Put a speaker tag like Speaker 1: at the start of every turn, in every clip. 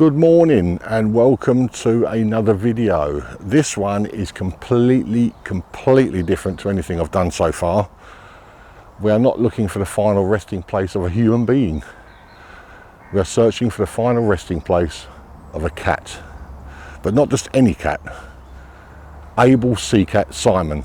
Speaker 1: Good morning and welcome to another video. This one is completely different to anything I've done so far. We are not looking for the final resting place of a human being. We are searching for the final resting place of a cat, but not just any cat. Able Seacat Simon.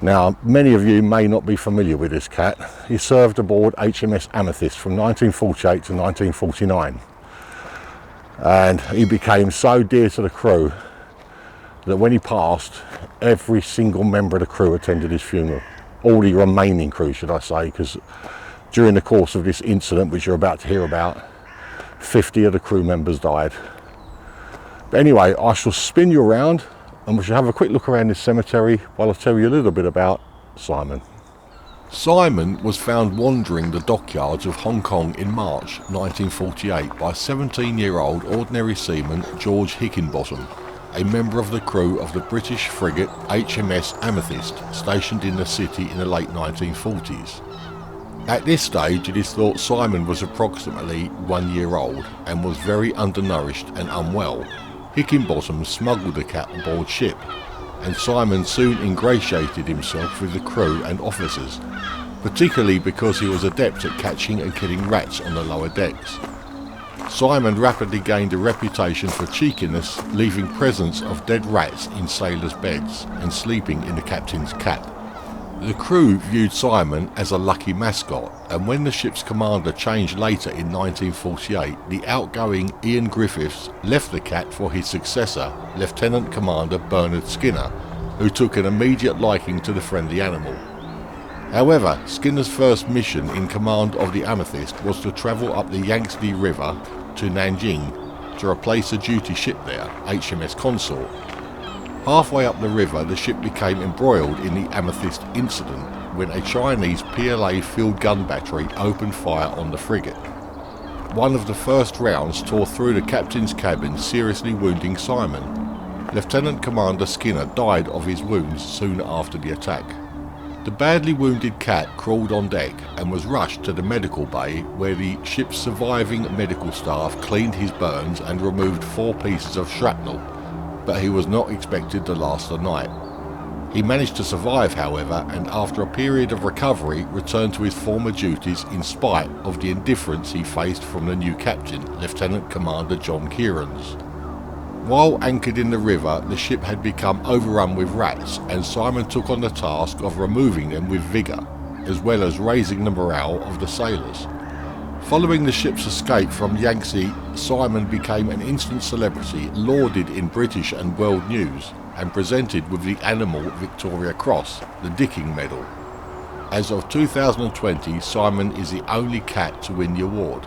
Speaker 1: Now, many of you may not be familiar with this cat. He served aboard HMS Amethyst from 1948 to 1949. And he became so dear to the crew that when he passed, every single member of the crew attended his funeral. All the remaining crew, should I say, because during the course of this incident, which you're about to hear about, 50 of the crew members died. But anyway, I shall spin you around and we shall have a quick look around this cemetery while I tell you a little bit about Simon. Simon was found wandering the dockyards of Hong Kong in March 1948 by 17-year-old ordinary seaman George Hickenbottom, a member of the crew of the British frigate HMS Amethyst, stationed in the city in the late 1940s. At this stage it is thought Simon was approximately 1 year old and was very undernourished and unwell. Hickenbottom smuggled the cat aboard ship, and Simon soon ingratiated himself with the crew and officers, particularly because he was adept at catching and killing rats on the lower decks. Simon rapidly gained a reputation for cheekiness, leaving presents of dead rats in sailors' beds and sleeping in the captain's cap. The crew viewed Simon as a lucky mascot, and when the ship's commander changed later in 1948, the outgoing Ian Griffiths left the cat for his successor, Lieutenant Commander Bernard Skinner, who took an immediate liking to the friendly animal. However, Skinner's first mission in command of the Amethyst was to travel up the Yangtze River to Nanjing to replace a duty ship there, HMS Consort. Halfway up the river, the ship became embroiled in the Amethyst incident when a Chinese PLA field gun battery opened fire on the frigate. One of the first rounds tore through the captain's cabin, seriously wounding Simon. Lieutenant Commander Skinner died of his wounds soon after the attack. The badly wounded cat crawled on deck and was rushed to the medical bay, where the ship's surviving medical staff cleaned his burns and removed 4 pieces of shrapnel, but he was not expected to last the night. He managed to survive, however, and after a period of recovery returned to his former duties in spite of the indifference he faced from the new captain, Lieutenant Commander John Kierans. While anchored in the river, the ship had become overrun with rats, and Simon took on the task of removing them with vigour, as well as raising the morale of the sailors. Following the ship's escape from Yangtze, Simon became an instant celebrity, lauded in British and world news, and presented with the Animal Victoria Cross, the Dicking Medal. As of 2020, Simon is the only cat to win the award.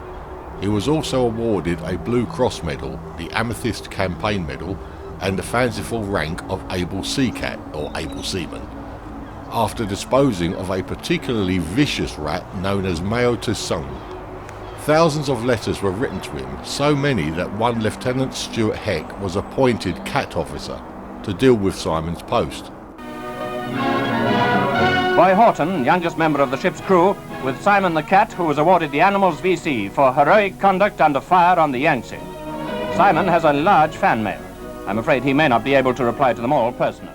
Speaker 1: He was also awarded a Blue Cross Medal, the Amethyst Campaign Medal, and the fanciful rank of Able Seacat, or Able Seaman, after disposing of a particularly vicious rat known as Mao Tse-sung. Thousands of letters were written to him, so many that one Lieutenant Stuart Heck was appointed cat officer to deal with Simon's post.
Speaker 2: Boy Horton, youngest member of the ship's crew, with Simon the cat, who was awarded the Animals VC for heroic conduct under fire on the Yangtze. Simon has a large fan mail. I'm afraid he may not be able to reply to them all personally.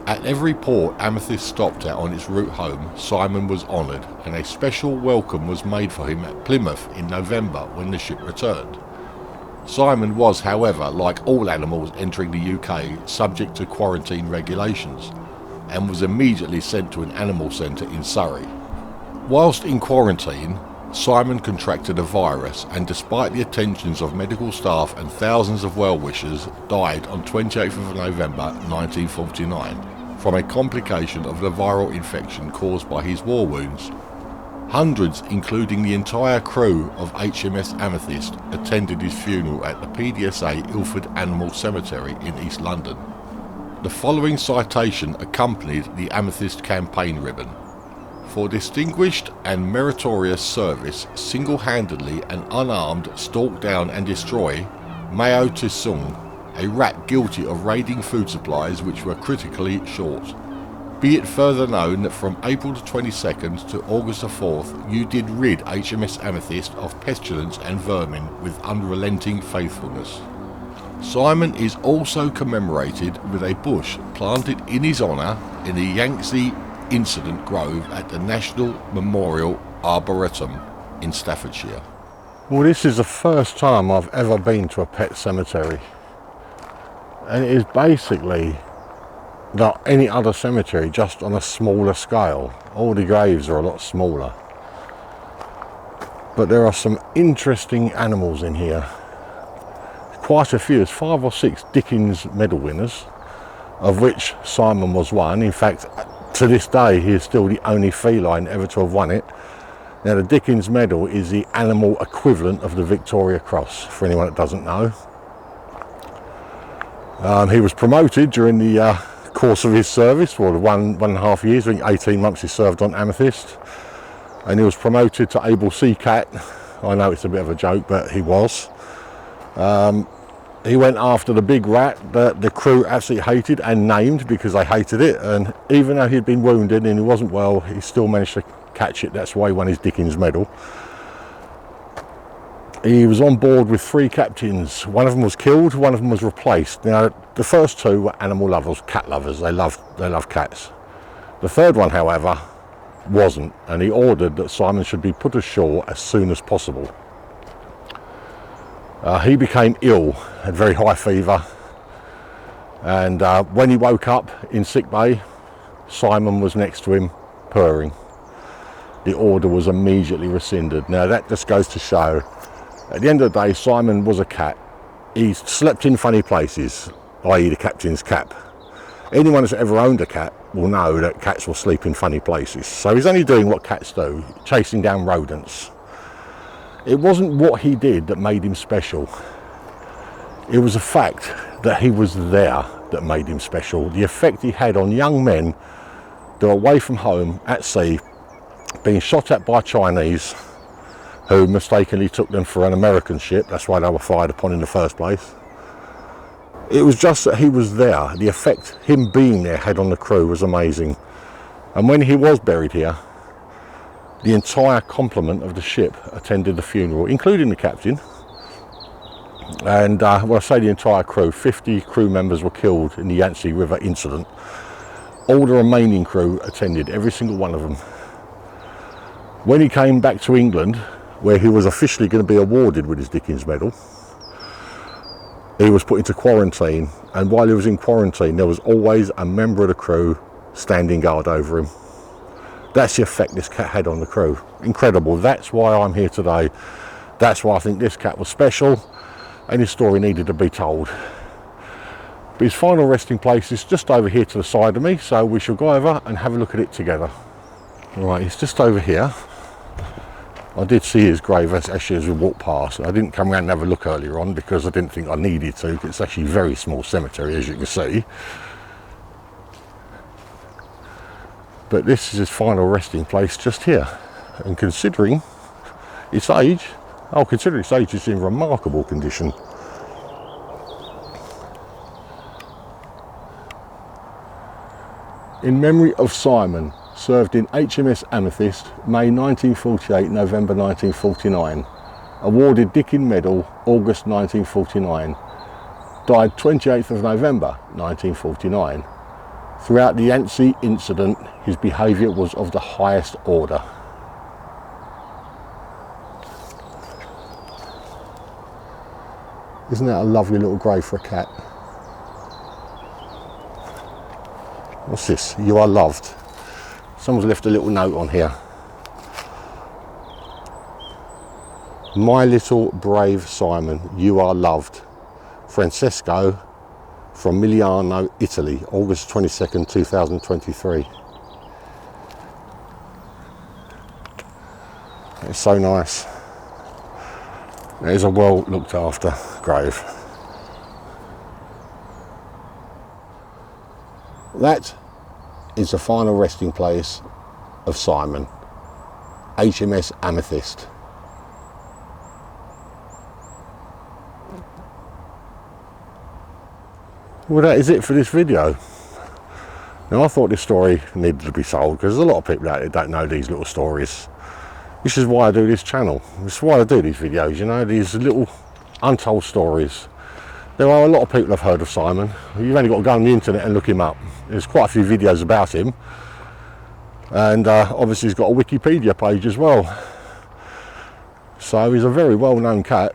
Speaker 1: At every port Amethyst stopped at on its route home, Simon was honoured, and a special welcome was made for him at Plymouth in November when the ship returned. Simon was, however, like all animals entering the UK, subject to quarantine regulations, and was immediately sent to an animal centre in Surrey. Whilst in quarantine, Simon contracted a virus, and despite the attentions of medical staff and thousands of well-wishers, died on 28th of November 1949 from a complication of the viral infection caused by his war wounds. Hundreds, including the entire crew of HMS Amethyst, attended his funeral at the PDSA Ilford Animal Cemetery in East London. The following citation accompanied the Amethyst campaign ribbon. For distinguished and meritorious service, single-handedly and unarmed stalk down and destroy Mao Tse-tung, a rat guilty of raiding food supplies which were critically short. Be it further known that from April the 22nd to August the 4th, you did rid HMS Amethyst of pestilence and vermin with unrelenting faithfulness. Simon is also commemorated with a bush planted in his honour in the Yangtze Incident Grove at the National Memorial Arboretum in Staffordshire. Well, this is the first time I've ever been to a pet cemetery, and it is basically like any other cemetery, just on a smaller scale. All the graves are a lot smaller, but there are some interesting animals in here. Quite a few. There's 5 or 6 Dickens medal winners, of which Simon was one. In fact, to this day, he is still the only feline ever to have won it. Now, the Dickens medal is the animal equivalent of the Victoria Cross, for anyone that doesn't know. He was promoted during the course of his service, for the 1.5 years, I think 18 months he served on Amethyst, and he was promoted to Able Seacat. I know it's a bit of a joke, but he was. He went after the big rat that the crew absolutely hated and named because they hated it, and even though he'd been wounded and he wasn't well, he still managed to catch it. That's why he won his Dickens medal. He was on board with 3 captains. One of them was killed, one of them was replaced. Now, the first 2 were animal lovers, cat lovers. They love cats. The third one, however, wasn't, and he ordered that Simon should be put ashore as soon as possible. He became ill, had very high fever, and when he woke up in sick bay, Simon was next to him, purring. The order was immediately rescinded. Now, that just goes to show, at the end of the day, Simon was a cat. He slept in funny places, i.e. the captain's cap. Anyone that's ever owned a cat will know that cats will sleep in funny places. So he's only doing what cats do, chasing down rodents. It wasn't what he did that made him special. It was the fact that he was there that made him special. The effect he had on young men that were away from home at sea, being shot at by Chinese, who mistakenly took them for an American ship. That's why they were fired upon in the first place. It was just that he was there. The effect him being there had on the crew was amazing. And when he was buried here, the entire complement of the ship attended the funeral, including the captain. And when I say the entire crew, 50 crew members were killed in the Yangtze River incident. All the remaining crew attended, every single one of them. When he came back to England, where he was officially going to be awarded with his Dickens medal, he was put into quarantine, and while he was in quarantine, there was always a member of the crew standing guard over him. That's the effect this cat had on the crew. Incredible. That's why I'm here today. That's why I think this cat was special, and his story needed to be told. But his final resting place is just over here to the side of me, so we shall go over and have a look at it together. Right, it's just over here. I did see his grave actually as we walked past. I didn't come around and have a look earlier on because I didn't think I needed to. It's actually a very small cemetery, as you can see. But this is his final resting place just here. And considering its age, it's in remarkable condition. In memory of Simon, served in HMS Amethyst, May 1948, November 1949. Awarded Dickens Medal, August 1949. Died 28th of November 1949. Throughout the Yangtze incident, his behaviour was of the highest order. Isn't that a lovely little grave for a cat? What's this? You are loved. Someone's left a little note on here. My little brave Simon, you are loved. Francesco from Milano, Italy, August 22nd, 2023. It's so nice. It is a well looked after grave. That is the final resting place of Simon, HMS Amethyst. Well, that is it for this video. Now, I thought this story needed to be sold because there's a lot of people out there that don't know these little stories. This is why I do this channel. This is why I do these videos, you know, these little untold stories. There are a lot of people have heard of Simon. You've only got to go on the internet and look him up. There's quite a few videos about him. And obviously he's got a Wikipedia page as well. So he's a very well-known cat.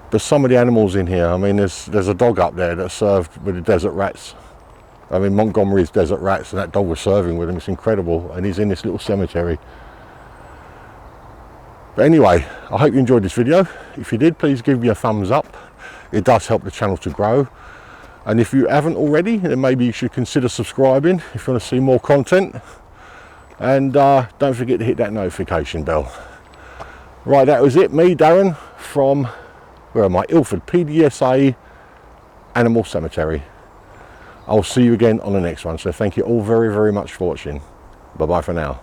Speaker 1: But some of the animals in here, I mean, there's a dog up there that's served with the desert rats. I mean, Montgomery's desert rats, and that dog was serving with them. It's incredible. And he's in this little cemetery. But anyway, I hope you enjoyed this video. If you did, please give me a thumbs up. It does help the channel to grow. And if you haven't already, then maybe you should consider subscribing if you want to see more content. And don't forget to hit that notification bell. Right, that was it. Me, Darren, from, where am I? Ilford, PDSA Animal Cemetery. I'll see you again on the next one. So thank you all very, very much for watching. Bye-bye for now.